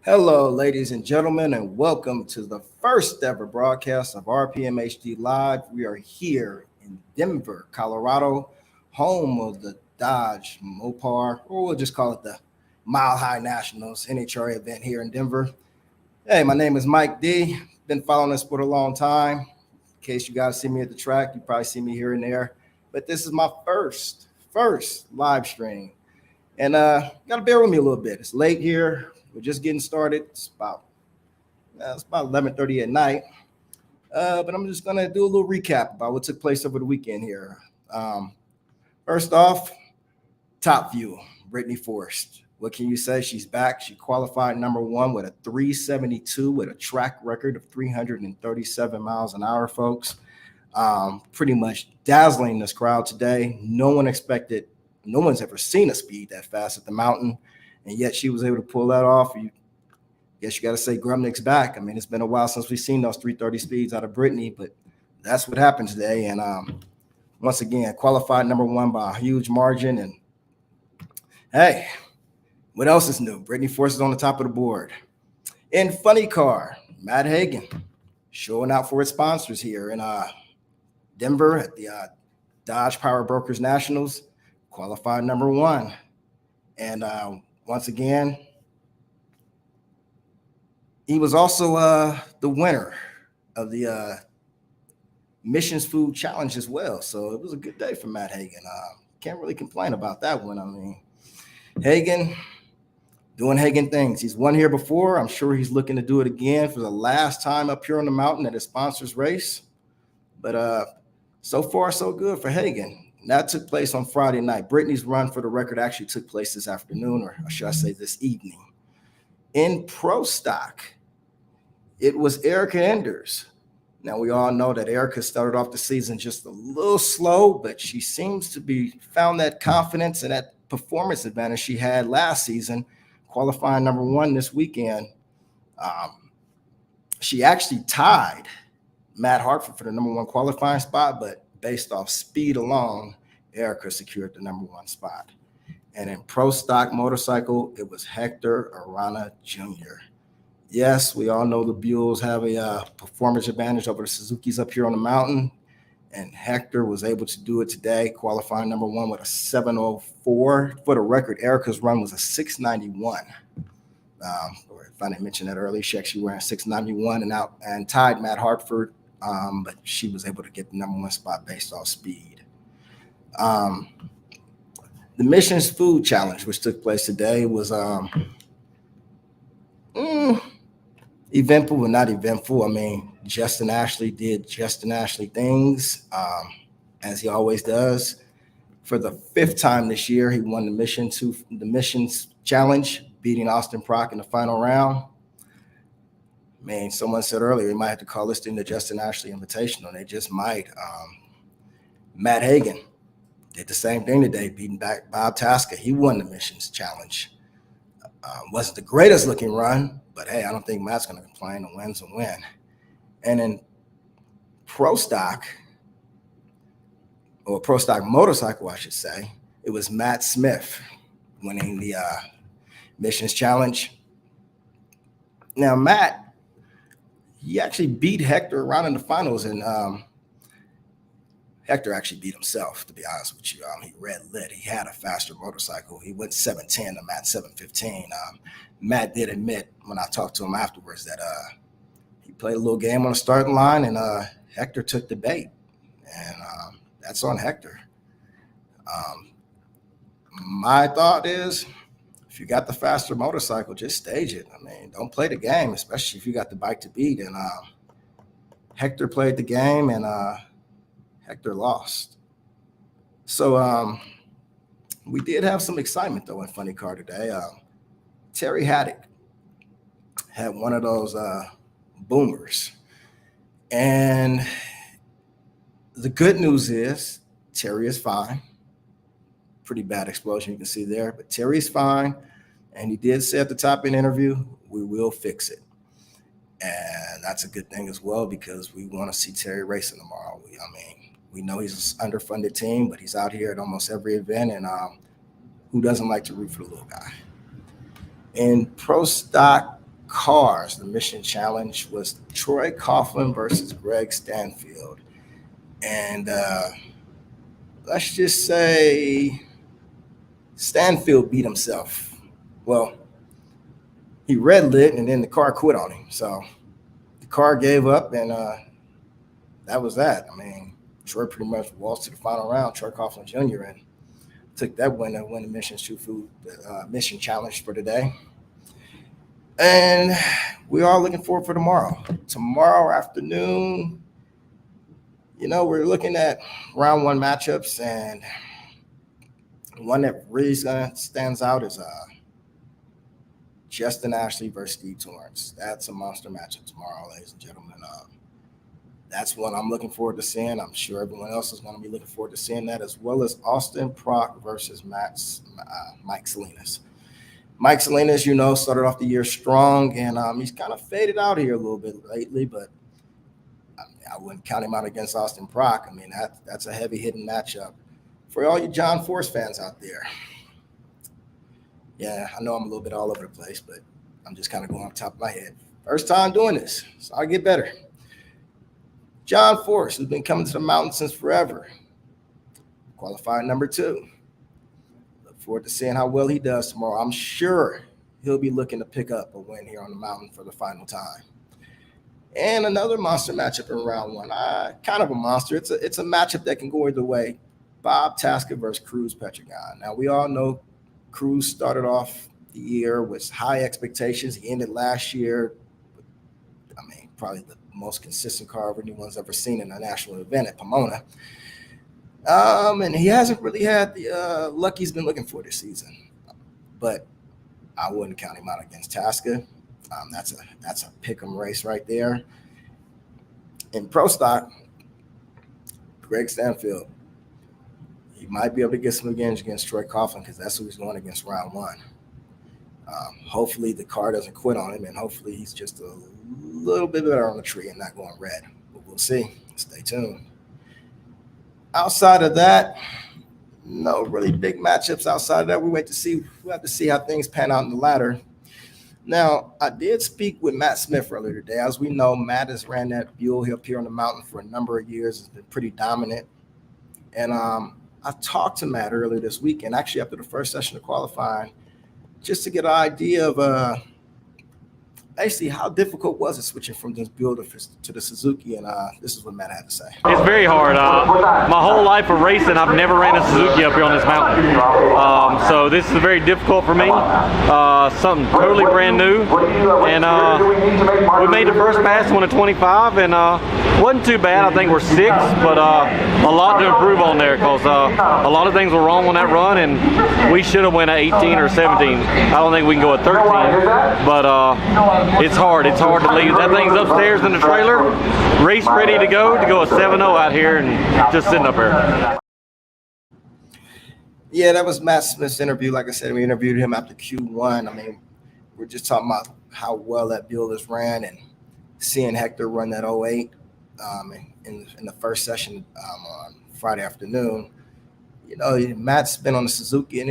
Hello, ladies and gentlemen, and welcome to the first ever broadcast of RPMHD Live. We are here in Denver, Colorado, home of the Dodge Mopar, or we'll just call it the Mile High Nationals NHRA event here in Denver. Hey, my name is Mike D. Been following this sport a long time. In case you guys see me at the track, you probably see me here and there. But this is my first live stream. And gotta bear with me a little bit. It's late here. We're just getting started. It's about 11:30 at night. But I'm just gonna do a little recap about what took place over the weekend here. First off, top view, Brittany Forrest. What can you say? She's back. She qualified number one with a 372 with a track record of 337 miles an hour, folks. Pretty much dazzling this crowd today. No one's ever seen a speed that fast at the mountain, and yet she was able to pull that off. Guess you got to say Grumnick's back. I mean, it's been a while since we've seen those 330 speeds out of Brittany, but that's what happened today. And once again, qualified number one by a huge margin. And hey, what else is new? Brittany Forrest is on the top of the board. In funny car, Matt Hagan showing out for its sponsors here in Denver at the Dodge Power Brokers Nationals, qualified number one. And once again, he was also the winner of the Missions Food Challenge as well. So it was a good day for Matt Hagan. Can't really complain about that one. I mean, Hagan doing Hagan things. He's won here before. I'm sure he's looking to do it again for the last time up here on the mountain at his sponsors race. But so far, so good for Hagan. That took place on Friday night. Brittany's run, for the record, actually took place this afternoon, or should I say this evening. In pro stock, it was Erica Enders. Now, we all know that Erica started off the season just a little slow, but she seems to be found that confidence and that performance advantage she had last season, qualifying number one this weekend. She actually tied Matt Hartford for the number one qualifying spot, but based off speed alone, Erica secured the number one spot. And in pro stock motorcycle, it was Hector Arana Jr. Yes, we all know the Buells have a performance advantage over the Suzukis up here on the mountain, and Hector was able to do it today, qualifying number one with a 7:04. For the record, Erica's run was a 6:91. If I didn't mention that earlier, she actually ran 6:91 and tied Matt Hartford, but she was able to get the number one spot based off speed. The Missions Food Challenge, which took place today, was eventful, but not eventful. I mean, Justin Ashley did Justin Ashley things, as he always does. For the fifth time this year, he won the Missions Challenge, beating Austin Prock in the final round. Man, someone said earlier, you might have to call this thing the Justin Ashley Invitational. They just might. Matt Hagan did the same thing today, beating back Bob Tasca. He won the Missions Challenge. Wasn't the greatest looking run, but hey, I don't think Matt's going to complain. A win's a win. And in pro stock, or pro stock motorcycle, I should say, it was Matt Smith winning the Missions Challenge. Now, Matt, he actually beat Hector around in the finals, and Hector actually beat himself, to be honest with you. He red lit. He had a faster motorcycle. He went 7:10 to Matt 7:15. Matt did admit when I talked to him afterwards that he played a little game on the starting line, and Hector took the bait, and that's on Hector. My thought is, if you got the faster motorcycle, just stage it. I mean, don't play the game, especially if you got the bike to beat. And Hector played the game, and Hector lost. So we did have some excitement, though, in Funny Car today. Terry Haddock had one of those boomers. And the good news is Terry is fine. Pretty bad explosion you can see there, but Terry's fine. And he did say at the top of the interview, we will fix it. And that's a good thing as well, because we want to see Terry racing tomorrow. We know he's an underfunded team, but he's out here at almost every event, and who doesn't like to root for the little guy? In pro stock, cars, the mission challenge was Troy Coughlin versus Greg Stanfield. And let's just say Stanfield beat himself. Well, he red lit and then the car quit on him. So the car gave up, and that was that. I mean, Troy pretty much waltzed to the final round, Troy Coughlin Jr., and took that win to win the mission challenge for today. And we are looking forward for tomorrow. Tomorrow afternoon, we're looking at round one matchups, and one that really stands out is Justin Ashley versus Steve Torrance. That's a monster matchup tomorrow, ladies and gentlemen. That's what I'm looking forward to seeing. I'm sure everyone else is going to be looking forward to seeing that, as well as Austin Prock versus Mike Salinas. Mike Salinas, started off the year strong, and he's kind of faded out here a little bit lately, but I wouldn't count him out against Austin Prock. I mean, that's a heavy-hitting matchup for all you John Force fans out there. Yeah, I know I'm a little bit all over the place, but I'm just kind of going off the top of my head. First time doing this, so I'll get better. John Force, who's been coming to the mountain since forever, qualified number 2. Look forward to seeing how well he does tomorrow. I'm sure he'll be looking to pick up a win here on the mountain for the final time. And another monster matchup in round one. Kind of a monster. It's a matchup that can go either way. Bob Tasker versus Cruz Petragon. Now, we all know Cruz started off the year with high expectations. He ended last year with, probably the most consistent car anyone's ever seen in a national event at Pomona. And he hasn't really had the luck he's been looking for this season. But I wouldn't count him out against Tasker. That's a pick'em race right there. In pro stock, Greg Stanfield, he might be able to get some advantage against Troy Coughlin because that's who he's going against round one. Hopefully the car doesn't quit on him, and hopefully he's just a little bit better on the tree and not going red. But we'll see. Stay tuned. Outside of that, no really big matchups outside of that. We'll have to see how things pan out in the ladder. Now, I did speak with Matt Smith earlier today. As we know, Matt has ran that Buell up here on the mountain for a number of years. Has been pretty dominant. And I talked to Matt earlier this weekend, actually after the first session of qualifying, just to get an idea of basically how difficult was it switching from this Buell to the Suzuki, and this is what Matt had to say. It's very hard. My whole life of racing, I've never ran a Suzuki up here on this mountain. So this is very difficult for me. Something totally brand new. And we made the first pass on a 25, and wasn't too bad. I think we're 6th, but a lot to improve on there because a lot of things were wrong on that run, and we should have went at 18 or 17. I don't think we can go at 13, but it's hard. It's hard to leave. That thing's upstairs in the trailer, race ready to go a 7-0 out here and just sitting up here. Yeah, that was Matt Smith's interview. Like I said, we interviewed him after Q1. I mean, we're just talking about how well that Buell is ran and seeing Hector run that 08 in the first session on Friday afternoon. Matt's been on the Suzuki, and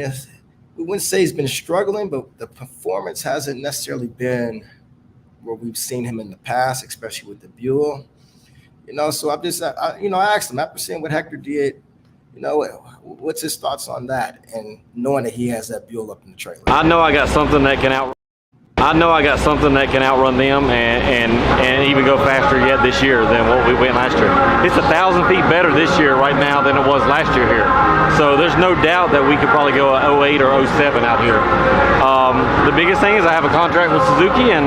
we wouldn't say he's been struggling, but the performance hasn't necessarily been where we've seen him in the past, especially with the Buell. So I asked him after seeing what Hector did, what's his thoughts on that, and knowing that he has that Buell up in the trailer. I know I got something that can outrun them and even go faster yet this year than what we went last year. It's 1,000 feet better this year right now than it was last year here. So there's no doubt that we could probably go at 08 or 07 out here. The biggest thing is I have a contract with Suzuki, and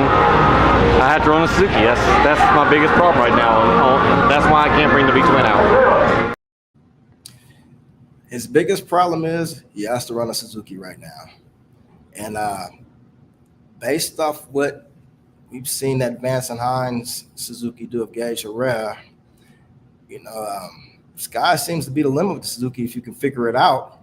I have to run a Suzuki. That's my biggest problem right now. That's why I can't bring the V-twin out. His biggest problem is he has to run a Suzuki right now. And based off what we've seen that Vance and Hines Suzuki do of NHRA, sky seems to be the limit with the Suzuki if you can figure it out.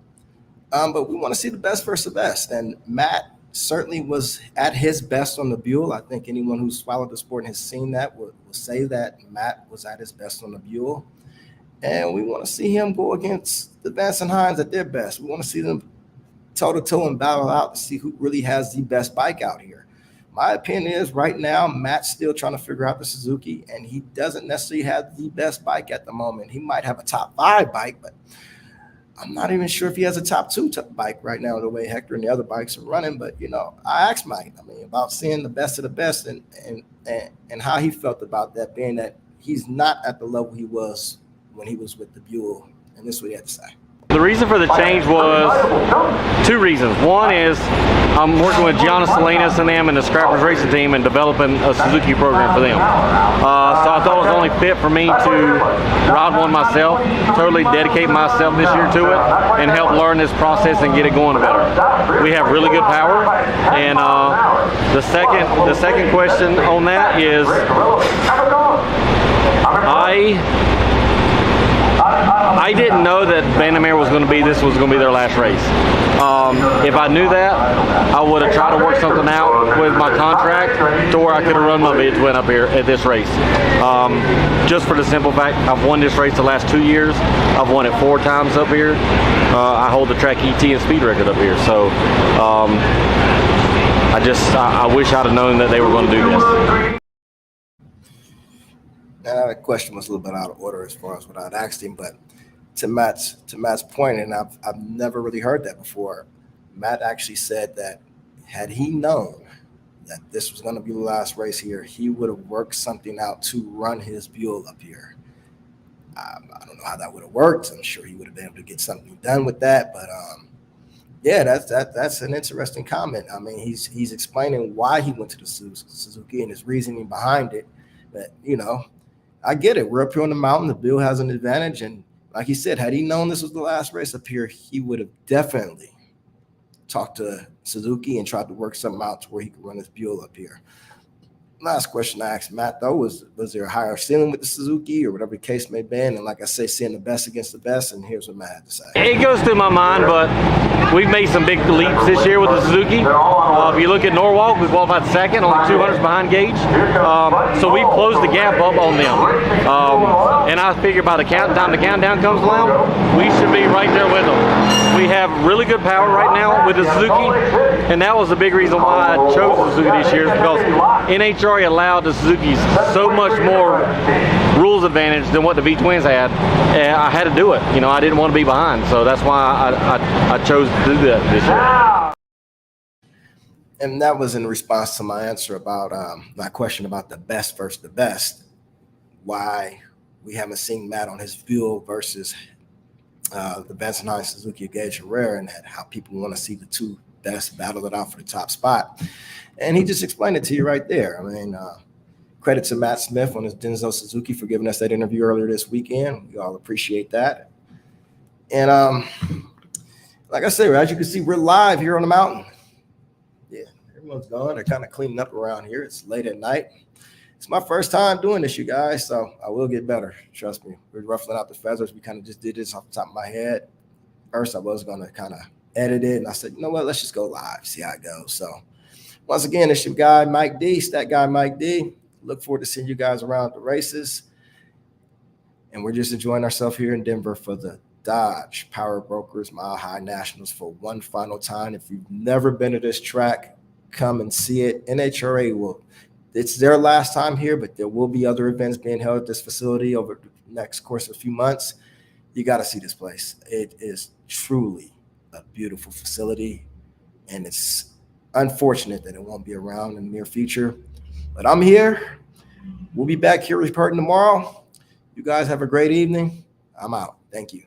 But we want to see the best versus the best. And Matt certainly was at his best on the Buell. I think anyone who's followed the sport and has seen that will say that Matt was at his best on the Buell. And we want to see him go against the Vance and Hines at their best. We want to see them toe-to-toe and battle out to see who really has the best bike out here. my opinion is right now, Matt's still trying to figure out the Suzuki, and he doesn't necessarily have the best bike at the moment. He might have a top 5 bike, but I'm not even sure if he has a top 2 bike right now, the way Hector and the other bikes are running. But, I asked Mike, about seeing the best of the best and how he felt about that, being that he's not at the level he was when he was with the Buell. And this is what he had to say. The reason for the change was 2 reasons. One is I'm working with Gianna Salinas and them and the Scrappers Racing Team and developing a Suzuki program for them. So I thought it was only fit for me to ride one myself, totally dedicate myself this year to it, and help learn this process and get it going better. We have really good power, and the second question on that is I didn't know that Bannermare was going to be their last race. If I knew that, I would have tried to work something out with my contract to where I could have run my bids went up here at this race. Just for the simple fact, I've won this race the last 2 years. I've won it 4 times up here. I hold the track ET and speed record up here. So I wish I'd have known that they were going to do this. That question was a little bit out of order as far as what I'd asked him, but to Matt's point, and I've never really heard that before. Matt actually said that had he known that this was going to be the last race here, he would have worked something out to run his Buell up here. I don't know how that would have worked. I'm sure he would have been able to get something done with that, but yeah, that's an interesting comment. He's explaining why he went to the Suzuki and his reasoning behind it, but I get it. We're up here on the mountain. The Buell has an advantage. And like he said, had he known this was the last race up here, he would have definitely talked to Suzuki and tried to work something out to where he could run his Buell up here. Last question I asked Matt, though, was there a higher ceiling with the Suzuki or whatever the case may be? And like I say, seeing the best against the best, and here's what Matt had to say. It goes through my mind, but we've made some big leaps this year with the Suzuki. If you look at Norwalk, we qualified second, only 200s behind Gage. So we closed the gap up on them. And I figure by the time the countdown comes along, we should be right there with them. We have really good power right now with the Suzuki, and that was a big reason why I chose the Suzuki this year, because NHRA allowed the Suzukis so much more rules advantage than what the V-Twins had. And I had to do it. I didn't want to be behind, so that's why I chose to do that this year. And that was in response to my answer about my question about the best versus the best. Why we haven't seen Matt on his Buell versus the Benson Hines Suzuki Gage Herrera, and how people want to see the 2 best battle it out for the top spot. And he just explained it to you right there. Credit to Matt Smith on his Denzo Suzuki for giving us that interview earlier this weekend. We all appreciate that. And like I said, as you can see, we're live here on the mountain. Yeah, everyone's gone. They're kind of cleaning up around here. It's late at night. It's my first time doing this, you guys, so I will get better. Trust me. We're ruffling out the feathers. We kind of just did this off the top of my head. First, I was going to kind of edit it, and I said, you know what, let's just go live, see how it goes. So once again, it's your guy, Mike D, Stat Guy Mike D. Look forward to seeing you guys around the races. And we're just enjoying ourselves here in Denver for the Dodge Power Brokers Mile High Nationals for one final time. If you've never been to this track, come and see it. NHRA it's their last time here, but there will be other events being held at this facility over the next course of a few months. You got to see this place. It is truly a beautiful facility, and it's unfortunate that it won't be around in the near future. But I'm here. We'll be back here reporting tomorrow. You guys have a great evening. I'm out. Thank you.